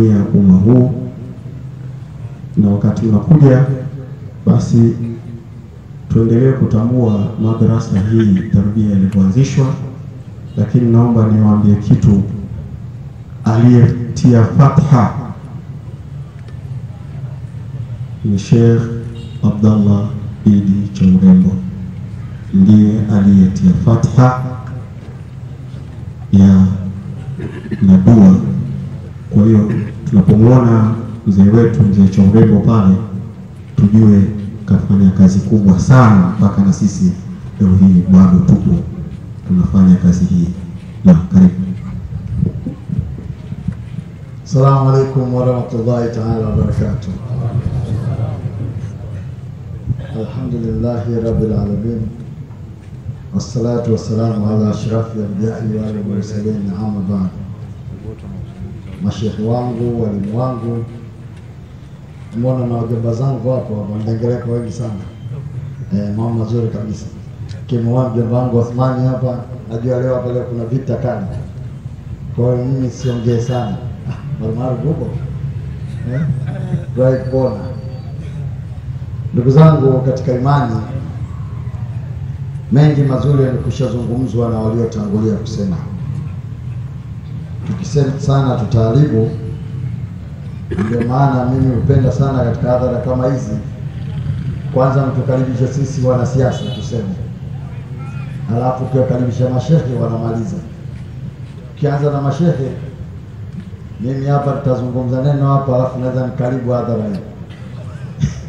ya umma huu, na wakati unakuja basi tuendelee kutambua madrasa hii tarbia ilipoanzishwa. Lakini naomba niwaambie kitu, aliyetia fatha ni Sheikh Abdallah Idi Chaurembo, ndiye aliyetia fatha ya dua. Kwa hiyo tunapomwona mzee wetu mzee Chaurembo pale, tujue kafanya kazi kubwa sana, mpaka na sisi leo hii bado tupo tunafanya kazi hii. Na karibu. Assalamu alaikum warahmatullahi ta'ala wabarakatuh. Alhamdulillahi rabbil alamin, wassalatu wassalamu ala ashrafil anbiya'i wal mursalin, amma ba'd. Mashekhi wangu, walimu wangu, mbona na wajomba zangu hapo wanaendeleka wengi sana. Mambo mazuri kabisa. Kimwangu mjomba wangu Othmani hapa, najua leo hapa leo kuna vita kali. Kwa hiyo mimi siongee sana. Marmaru huko. Right bona. Ndugu zangu katika imani, mengi mazuri yamekushazungumzwa na waliotangulia kusema. Tukisema sana tutaharibu. Ndio maana mimi hupenda sana katika hadhara kama hizi, kwanza mtukaribishe sisi wanasiasa tuseme, halafu tuwakaribisha mashehe wanamaliza. Ukianza na mashehe, mimi hapa tutazungumza neno hapa, halafu naweza nikaribu hadhara hii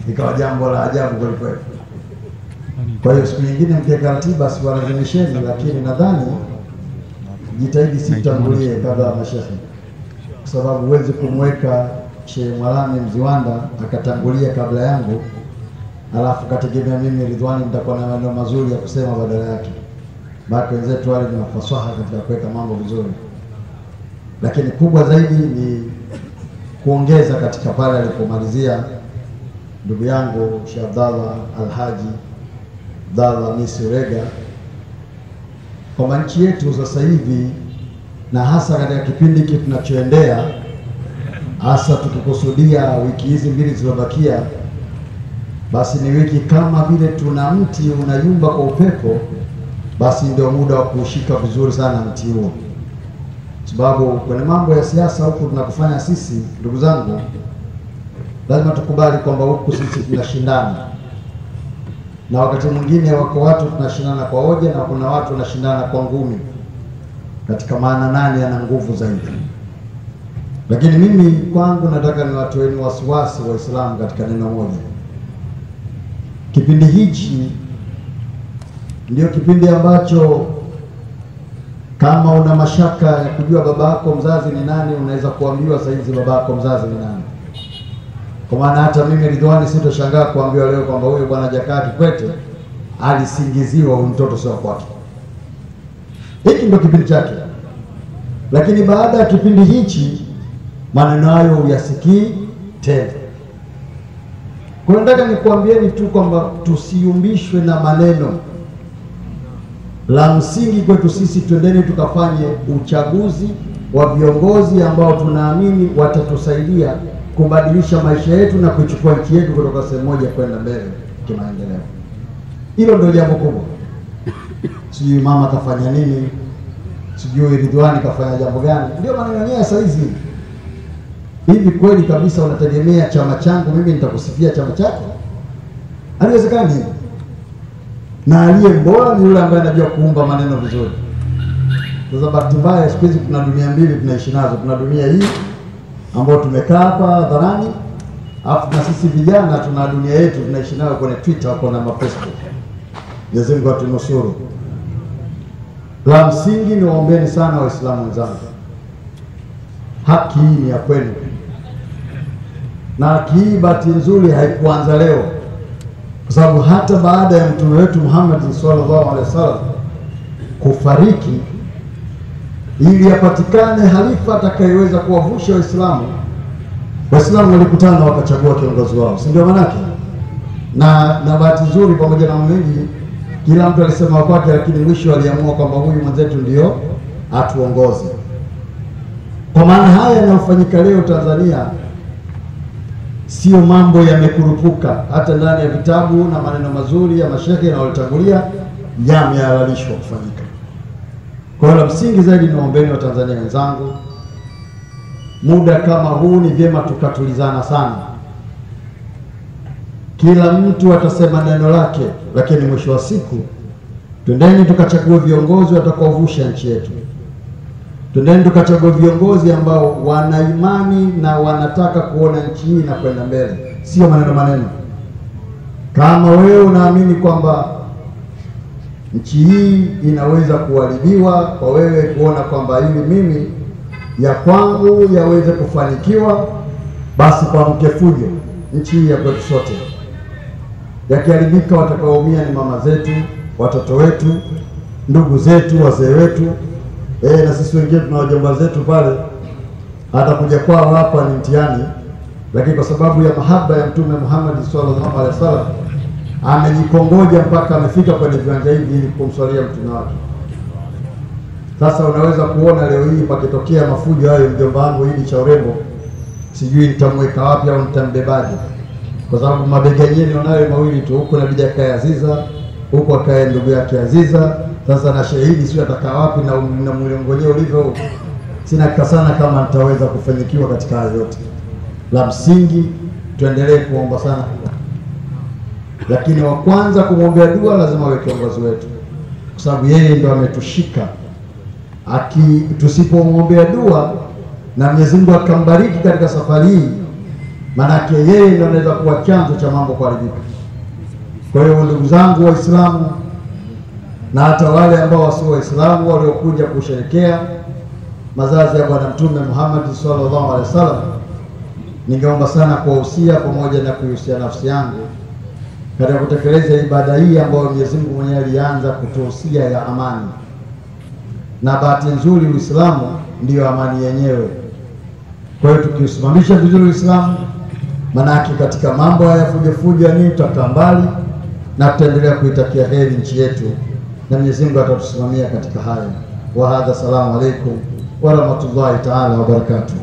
ikawa jambo la ajabu kweli kweli. Kwa hiyo siku nyingine mkiweka ratiba siwalazimisheni, lakini nadhani jitahidi sitangulie kabla ya mashehe, kwa sababu huwezi kumweka Sheikh Mwalami Mziwanda akatangulia kabla yangu, alafu kategemea mimi Ridhwani nitakuwa na maneno mazuri ya kusema badala yake. Baki wenzetu wale ni mafasaha katika kuweka mambo vizuri, lakini kubwa zaidi ni kuongeza katika pale alipomalizia ndugu yangu Sheikh Abdallah Alhaji Abdallah Misi Urega, kwa nchi yetu sasa hivi na hasa katika kipindi hiki tunachoendea, hasa tukikusudia wiki hizi mbili zilizobakia, basi ni wiki kama vile tuna mti unayumba kwa upepo, basi ndio muda wa kushika vizuri sana mti huo. Sababu kwenye mambo ya siasa huku tunakufanya sisi, ndugu zangu, lazima tukubali kwamba huku sisi tunashindana, na wakati mwingine wako watu tunashindana kwa hoja na kuna watu wanashindana kwa ngumi, katika maana nani ana nguvu zaidi. Lakini mimi kwangu nataka ni watu wenu wasiwasi Waislamu katika neno moja. Kipindi hichi ndio kipindi ambacho kama una mashaka ya kujua babako mzazi ni nani, unaweza kuambiwa saizi babako mzazi ni nani. Kwa maana hata mimi Ridhwani sitoshangaa kuambiwa leo kwamba huyo bwana Jakaya Kikwete alisingiziwa huyu mtoto sio kwake. Hiki ndio kipindi chake. Lakini baada ya kipindi hichi maneno hayo uyasikii tena. Kwa hiyo nataka nikuambieni tu kwamba tusiyumbishwe na maneno. La msingi kwetu sisi, twendeni tukafanye uchaguzi wa viongozi ambao tunaamini watatusaidia kubadilisha maisha yetu na kuchukua nchi yetu kutoka sehemu moja kwenda mbele kimaendeleo. Hilo ndio jambo kubwa. Sijui mama kafanya nini, sijui Ridhwani kafanya jambo gani, ndio maneno yenyewe sasa hizi. Hivi kweli kabisa unategemea chama changu mimi nitakusifia chama chako? Haliwezekani. Na aliye bora ni yule ambaye anajua kuumba maneno vizuri. Sasa bahati mbaya siku hizi kuna dunia mbili tunaishi nazo. Kuna dunia hii ambayo tumekaa hapa hadharani, afu na sisi vijana tuna dunia yetu tunaishi nayo kwenye Twitter au na Facebook. Mwenyezi Mungu atunusuru. La msingi ni waombeni sana Waislamu wenzangu. Haki hii ni ya kwenu. Na haki hii bahati nzuri haikuanza leo. Kwa sababu hata baada ya mtume wetu Muhammad sallallahu alaihi wasallam kufariki, ili apatikane halifa atakayeweza kuwavusha Waislamu, Waislamu walikutana wakachagua kiongozi wao, si ndio manake? Na bahati nzuri pamoja na mengi, kila mtu alisema kwake, lakini mwisho aliamua kwamba huyu mwenzetu ndio atuongoze. Kwa maana haya yanayofanyika leo Tanzania sio mambo yamekurupuka, hata ndani ya vitabu na maneno mazuri ya mashehe na walitangulia yamehalalishwa kufanyika. Kwa hiyo la msingi zaidi niwaombeni wa Tanzania wenzangu, muda kama huu ni vyema tukatulizana sana. Kila mtu atasema neno lake, lakini mwisho wa siku twendeni tukachague viongozi watakaovusha nchi yetu. Twendeni tukachague viongozi ambao wana imani na wanataka kuona nchi hii na kwenda mbele, sio maneno. Kama wewe unaamini kwamba nchi hii inaweza kuharibiwa kwa wewe kuona kwamba ili mimi ya kwangu yaweze kufanikiwa, basi kwa mkefujo nchi hii ya kwetu sote. Yakiharibika watakaoumia ni mama zetu, watoto wetu, ndugu zetu, wazee wetu. Na sisi wengine tuna wajomba zetu pale, hata kuja kwao hapa ni mtihani, lakini kwa sababu ya mahaba ya Mtume Muhammad sallallahu alaihi wasallam amejikongoja mpaka amefika kwenye viwanja hivi ili kumswalia mtume wake. Sasa unaweza kuona leo hii pakitokea mafujo hayo, mjomba wangu hili cha urembo sijui nitamweka wapi au nitambebaje, kwa sababu mabega yenyewe wanayo mawili tu, huko inabidi akae Aziza, huko akae ndugu yake Aziza. Sasa na shahidi sio atakaa wapi na mlongonye ulivyo, sina kasana kama nitaweza kufanikiwa katika hayo yote. La msingi tuendelee kuomba sana, lakini wa kwanza kumwombea dua lazima awe kiongozi wetu, kwa sababu yeye ndio ametushika. Tusipomwombea dua na Mwenyezi Mungu akambariki katika safari hii, manake yeye ndio anaweza kuwa chanzo cha mambo kuharibika. Kwa hiyo ndugu zangu Waislamu na hata wale ambao wasio Waislamu waliokuja kusherehekea mazazi ya Bwana Mtume Muhammad sallallahu alaihi wasallam, ningeomba sana kuwahusia pamoja na kuhusia nafsi yangu katika kutekeleza ibada hii ambayo Mwenyezi Mungu mwenyewe alianza kutuhusia ya amani. Na bahati nzuri Uislamu ndiyo amani yenyewe. Kwa hiyo tukiusimamisha vizuri Uislamu, manake katika mambo haya fujo nini tutakaa mbali, na tutaendelea kuitakia heri nchi yetu, na Mwenyezi Mungu atatusimamia katika haya. Wa hadha, salamu alaykum wa rahmatullahi ta'ala wa barakatuh.